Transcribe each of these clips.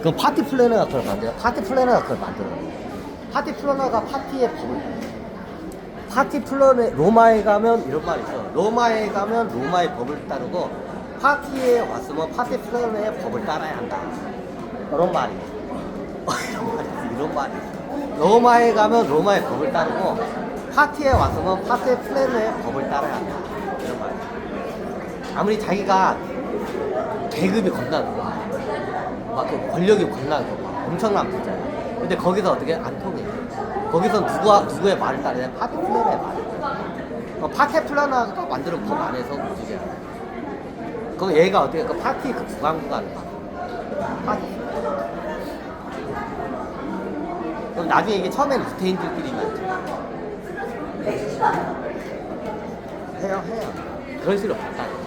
그 파티 플래너가 그걸 만들어요. 파티 플래너가 그걸 만들어요. 파티 플래너가 파티의 법을. 파티 플래너, 로마에 가면 이런 말이 있어. 로마에 가면 로마의 법을 따르고, 파티에 왔으면 파티 플래너의 법을 따라야 한다. 이런 말이 있어. 이런 말이 있어. 로마에 가면 로마의 법을 따르고, 파티에 왔으면 파티 플래너의 법을 따라야 한다. 이런 말이 있어. 아무리 자기가 계급이 겁나 높아. 막 그 권력이 겁나 높아. 엄청난 부자야. 근데 거기서 어떻게 안 통해. 거기서 누구의 말을 따르냐? 파티 플래너의 말을. 파티 플래너가 만드는 법 안에서 움직여야 돼. 그럼 얘가 어떻게, 그 파티 그 구간구간을 파티. 그럼 나중에 이게 처음에는 유태인들끼리만 해요. 그런 식으로 바꿔.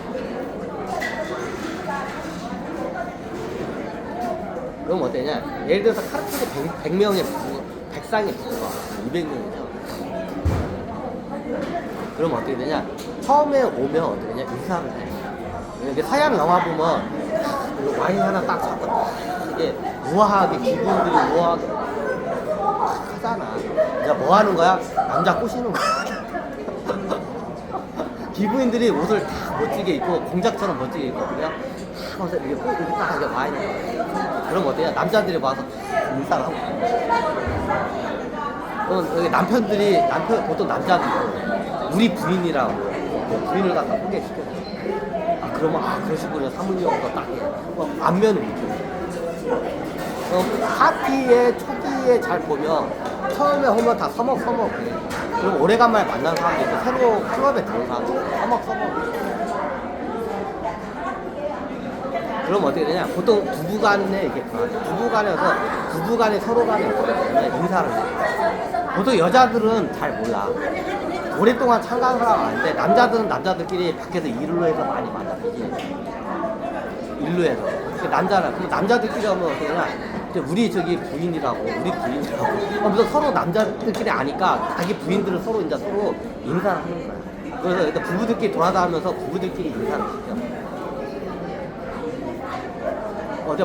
그럼 어때냐? 예를 들어서 카르텔이 100명의 백상의 부부가 200명이죠. 그럼 어떻게 되냐? 처음에 오면 어떻게 되냐? 인사를 해. 이게 서양 영화 보면 와인 하나 딱 잡고 이게 우아하게 기분들이 우아하게 하잖아. 야, 뭐 하는 거야? 남자 꼬시는 거야. 기부인들이 옷을 다 멋지게 입고 공작처럼 멋지게 입고 그냥 하면서 이렇게 딱 이렇게 와인. 그럼 어때요? 남자들이 와서 인사를 하고. 그럼 여기 보통 남자들이 우리 부인이라고 부인을 갖다 소개시켜. 그러면 그러시군요. 사모님부터 딱 안면을 느껴. 파티의 초기에 잘 보면 처음에 오면 다 서먹서먹해. 그럼 오래간만에 만난 사람들이 새로 클럽에 들어온 사람들 서먹서먹해. 그럼 어떻게 되냐? 보통 부부간에 이렇게 부부간에 서로 간에 인사를 해. 보통 여자들은 잘 몰라. 오랫동안 참가한 사람 아닌데 남자들은 남자들끼리 밖에서 일로 해서 많이 만나지. 일로 해서. 그럼 남자들끼리 하면 어떻게 되냐? 우리 부인이라고. 그래서 서로 남자들끼리 아니까 자기 부인들을 서로 인사를 하는 거야. 그래서 일단 부부들끼리 돌아다니면서 부부들끼리 인사를 시켜.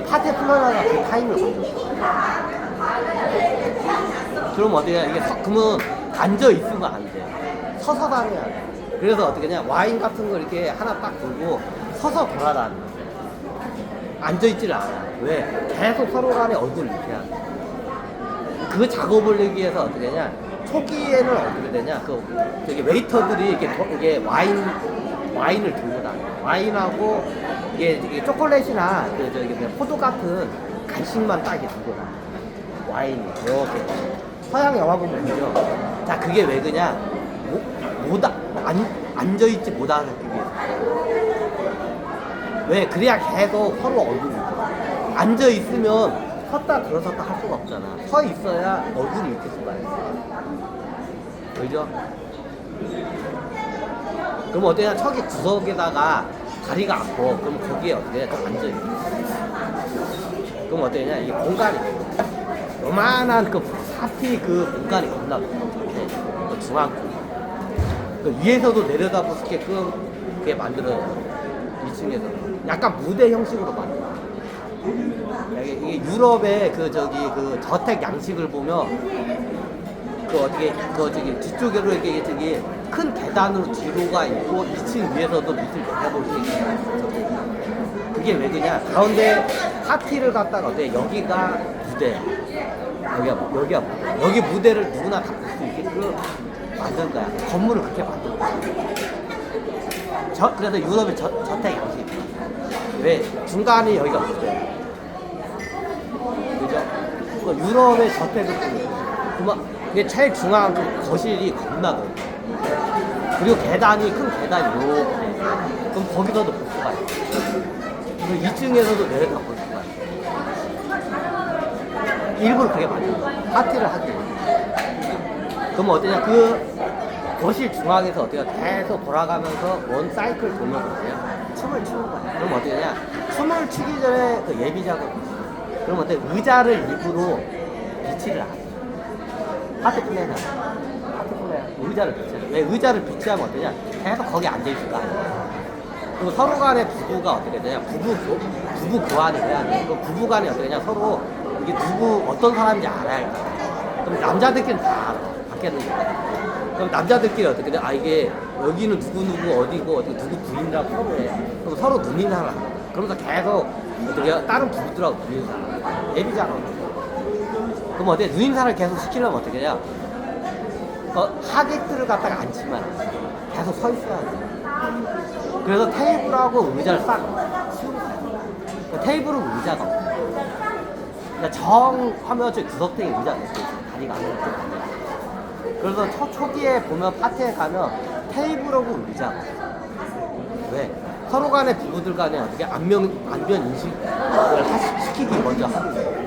파티 플래너가 그 타임을 만들었어. 그럼 어떻게 해? 그러면 앉아있으면 안 돼. 서서 다녀야 돼. 그래서 어떻게 하냐? 와인 같은 거 이렇게 하나 딱 들고 서서 돌아다녀. 앉아있지를 않아. 왜? 계속 서로 간에 얼굴을 이렇게 해야 돼. 그 작업을 하기 위해서 어떻게 하냐? 초기에는 어떻게 되냐? 웨이터들이 이게 와인을 들고 다녀. 와인하고 이게 초콜릿이나 포도 같은 간식만 딱 들고 다녀. 와인이 이렇게. 서양 영화 보면 그죠? 자, 그게 왜 그냐? 앉아있지 못하는 그게. 왜? 그래야 계속 서로 얼굴이. 앉아있으면 섰다 들어섰다 할 수가 없잖아. 서 있어야 얼굴이 익힐 수가 있어. 그죠? 그럼 어때요? 저기 구석에다가 다리가 아파. 그럼 거기에 어떻게 해? 앉아있어. 그럼 어때냐? 이 공간이. 요만한 그 파티 그 공간이 겁나 그 중앙. 그 위에서도 내려다볼 수 있게끔 그게 만들어요. 2층에서. 약간 무대 형식으로 만들어. 이게 유럽의 그 저택 양식을 보면 뒤쪽으로 이렇게 큰 계단으로 뒤로가 있고 2층 위에서도 밑을 내려볼 수 있게. 그게 왜 그냐? 가운데 파티를 갖다가 어때? 여기가 무대. 여기가 무대. 여기 무대를 누구나 다 볼 수 있게끔 만든 거야. 건물을 그렇게 만든 거야. 그래서 유럽의 저택 양식. 왜? 중간에 여기가 무대. 그죠? 유럽의 저택을 보면 이게 제일 중앙 거실이 겁나 넓어. 그리고 큰 계단이 이렇게. 그럼 거기서도 볼 수가 있어. 그리고 2층에서도 내려다 볼 수가 있어. 일부러 그게 만든 거야. 파티를 하기 위해. 그럼 어떠냐? 그 거실 중앙에서 어때요? 계속 돌아가면서 원 사이클 돌면서 어때요? 춤을 추는 거야. 그럼 어떠냐? 춤을 추기 전에 그 예비 작업을. 그럼 어때? 의자를 일부러 비치를 안 해. 파티 플래너. 의자를 비치해. 왜 의자를 비치하면 어떠냐? 계속 거기 앉아있을 거 아니야. 그리고 서로 간의 부부가 어떻게 되냐, 부부 교환이 돼야 돼. 그 부부 간이 어떻게 되냐, 서로 이게 누구 어떤 사람인지 알아야 할 거야. 그럼 남자들끼리는 다 알아, 밖에는 거. 그럼 남자들끼리 어떻게 돼? 아, 이게 여기는 누구 어디고 어디 누구 부인이라고 서로 해. 그럼 서로 눈인사를 하는 거야. 그러면서 계속 어떻게 해? 다른 부부들하고 눈인사를 하는 거야. 예비잖아. 그럼 어때? 눈인사를 계속 시키려면 어떻게 해야? 하객들을 갖다가 앉히면 안 돼. 계속 서 있어야 돼. 그래서 테이블하고 의자를 싹 치우는 거야. 그러니까 테이블은 의자가 없어. 그러니까 정 하면 저 구석탱이 의자가 있어. 다리가 안 이렇게 다녀. 그래서 초기에 보면 파티에 가면 테이블하고 의자가 없어. 왜? 서로 간에 부부들 간에 어떻게 안면 인식을 시키기 먼저 하는 거야.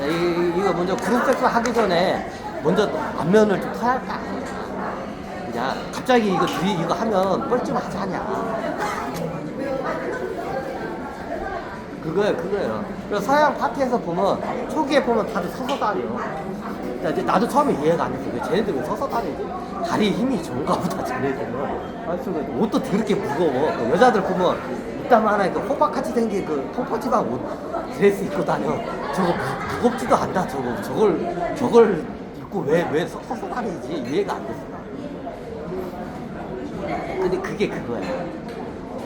이거 먼저 그룹 섹스 하기 전에 먼저 안면을 좀 터야 할 거 아니야. 그냥 갑자기 이거 하면 뻘쭘하지 않냐. 그거예요. 그래서 서양 파티에서 보면 초기에 보면 다들 서서 다녀. 이제 나도 처음에 이해가 안 됐어. 왜 쟤네들 왜 서서 다니지? 다리 힘이 좋은가 보다 쟤네들은. 옷도 더럽게 무거워. 여자들 보면 이따만한 그 호박같이 생긴 그 펑퍼짐한 옷 드레스 입고 다녀. 저거 무겁지도 않다. 저걸 입고 왜 서서 다니지? 이해가 안 됐어. 근데 그게 그거야.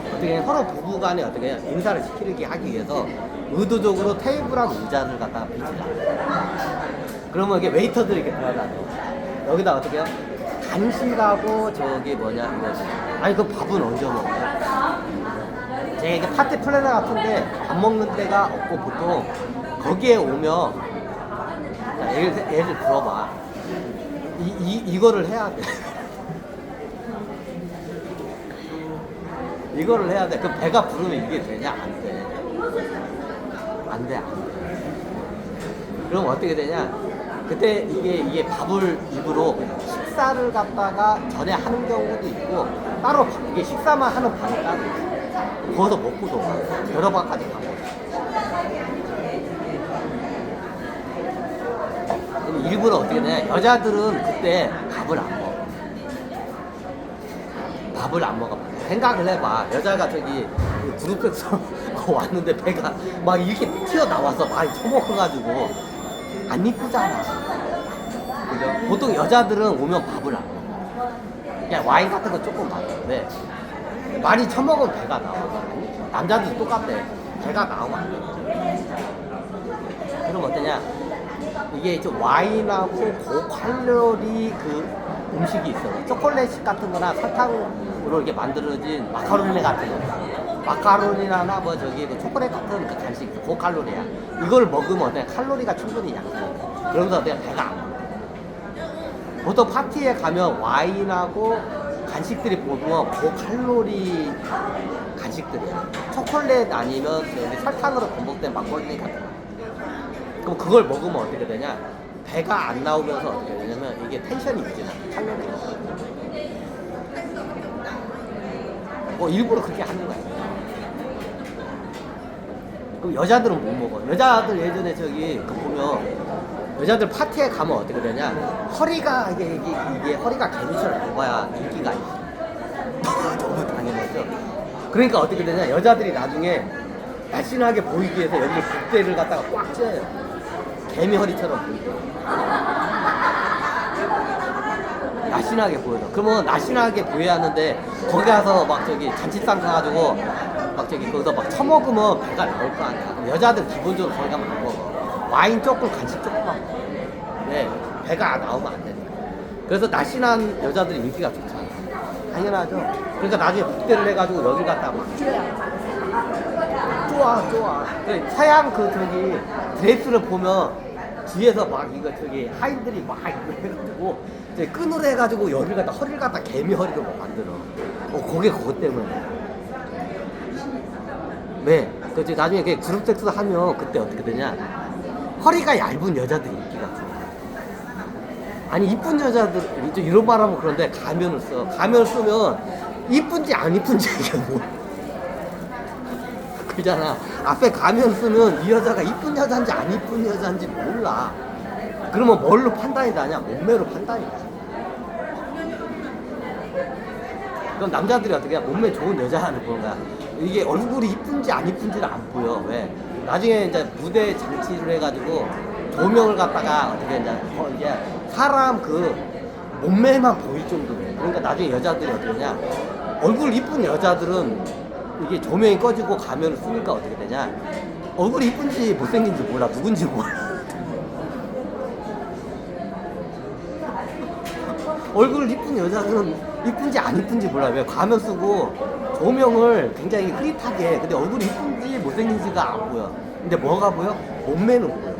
어떻게 서로 부부간에 어떻게 인사를 시키게 하기 위해서 의도적으로 테이블하고 의자를 갖다가 비치라. 그러면 이게 웨이터들이 이렇게 들어가잖아. 여기다 어떻게 해요? 간식하고 저기 뭐냐 이거지. 아니 그 밥은 언제 먹어? 제가 이게 파티 플래너 같은데 밥 먹는 데가 없고 보통 거기에 오면 자, 예를 들어봐. 이거를 해야 돼. 이거를 해야 돼. 그럼 배가 부르면 이게 되냐? 안 돼. 안 돼. 그럼 어떻게 되냐? 그때 이게 밥을 입으로 식사를 갖다가 전에 하는 경우도 있고 따로 이게 식사만 하는 방이 따로 있어. 거기서 먹고도 여러 방까지 가고. 그럼 일부러 어떻게 되냐? 여자들은 그때 밥을 안 먹어. 밥을 안 먹어. 생각을 해봐. 여자가 저기 그룹에서 왔는데 배가 막 이렇게 튀어나와서 많이 처먹어가지고 안 이쁘잖아. 그죠? 보통 여자들은 오면 밥을 안 먹어. 그냥 와인 같은 거 조금 마시는데 많이 처먹으면 배가 나와. 남자들도 똑같대. 배가 나오면 안 돼. 그럼 어떠냐? 이게 좀 와인하고 고칼로리 그 음식이 있어. 초콜릿 같은 거나 설탕으로 이렇게 만들어진 마카로니 같은 거. 마카로니나 뭐 저기 그 초콜릿 같은 그 간식, 고칼로리야. 이걸 먹으면 어때? 칼로리가 충분히 약해. 그러면서 내가 배가 안 먹어. 보통 파티에 가면 와인하고 간식들이 보면 고칼로리 간식들이야. 초콜릿 아니면 저기 설탕으로 건복된 막걸리 같은 거. 그럼 그걸 먹으면 어떻게 되냐? 배가 안 나오면서 어떻게 되냐면 이게 텐션이 유지나 칼로리가. 일부러 그렇게 하는 거야. 그럼 여자들은 못 먹어. 여자들 예전에 저기 그 보면 여자들 파티에 가면 어떻게 되냐? 허리가 이게 허리가 개미처럼 좁아야 인기가 있어. 너무 당연하죠. 그러니까 어떻게 되냐? 여자들이 나중에 날씬하게 보이기 위해서 여기 붓대를 갖다가 꽉 쪄요. 개미 허리처럼 보이게. 날씬하게 보여요. 그러면 날씬하게 보여야 하는데 거기 가서 막 저기 잔치상 가가지고 막 저기 거기서 막 처먹으면 배가 나올 거 아니야. 그럼 여자들 기본적으로 거기 가면 안 먹어. 와인 조금, 간식 조금만 먹어. 네, 배가 나오면 안 되니까. 그래서 날씬한 여자들이 인기가 좋잖아. 당연하죠. 그러니까 나중에 붓대를 해가지고 여기 갖다 막 좋아. 서양 그 저기 드레스를 보면 뒤에서 막 이거 저기 하인들이 막 이거 해가지고 끈으로 해가지고 여기를 갖다 허리를 갖다 개미 허리로 막 만들어. 그게 그것 때문에. 왜? 그 나중에 그룹 섹스 하면 그때 어떻게 되냐? 허리가 얇은 여자들이 인기가 있어. 아니 이쁜 여자들 이런 말하면 그런데 가면을 써. 가면을 쓰면 이쁜지 안 이쁜지 이게 뭐. 그잖아. 앞에 가면 쓰면 이 여자가 이쁜 여자인지 안 이쁜 여자인지 몰라. 그러면 뭘로 판단이 나냐? 몸매로 판단이 나지. 그럼 남자들이 어떻게 해? 몸매 좋은 여자를 보는 거야. 이게 얼굴이 이쁜지 안 이쁜지는 안 보여. 왜? 나중에 이제 무대 장치를 해가지고 조명을 갖다가 어떻게 이제 사람 그 몸매만 보일 정도로 해. 그러니까 나중에 여자들이 어떻게 되냐? 얼굴 이쁜 여자들은 이게 조명이 꺼지고 가면을 쓰니까 어떻게 되냐? 얼굴이 이쁜지 못생긴지 몰라. 누군지 몰라. 얼굴 이쁜 여자들은 이쁜지 안 이쁜지 몰라. 왜? 가면 쓰고 조명을 굉장히 흐릿하게 해. 근데 얼굴이 이쁜지 못생긴지가 안 보여. 근데 뭐가 보여? 몸매는 보여.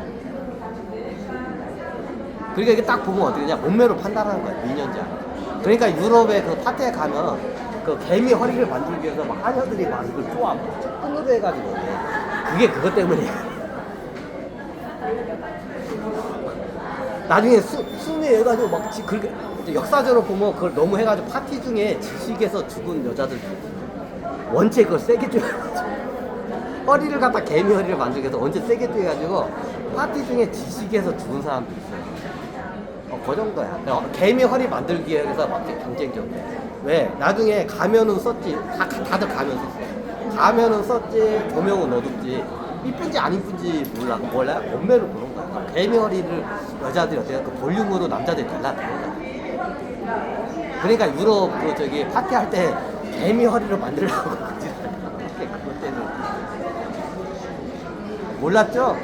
그러니까 이게 딱 보면 어떻게 되냐? 몸매로 판단하는 거야. 미녀인지 아닌지. 그러니까 유럽에 그 파티에 가면 그 개미 허리를 만들기 위해서 막 하녀들이 막 이걸 쪼아 끈으로 해가지고 그게 그것 때문이야. 나중에 순위 해가지고 막 그렇게 역사적으로 보면 그걸 너무 해가지고 파티 중에 지식에서 죽은 여자들 원체 그걸 세게 쪼여가지고 허리를 갖다 개미 허리를 만들기 위해서 원체 세게 쪼여가지고 파티 중에 지식에서 죽은 사람도 있어요. 그 정도야. 개미 허리 만들기 위해서 막 경쟁적이야. 왜? 나중에 가면은 썼지. 다들 가면 썼어. 가면은 썼지. 조명은 어둡지. 이쁜지 안 이쁜지 몰라. 몸매로 보는 거야. 개미 허리를 여자들이 어떻게 그 볼륨으로 남자들이 달라드는 거야. 그러니까 유럽 그 저기 파티할 때 개미 허리를 만들려고 그것 때는 몰랐죠?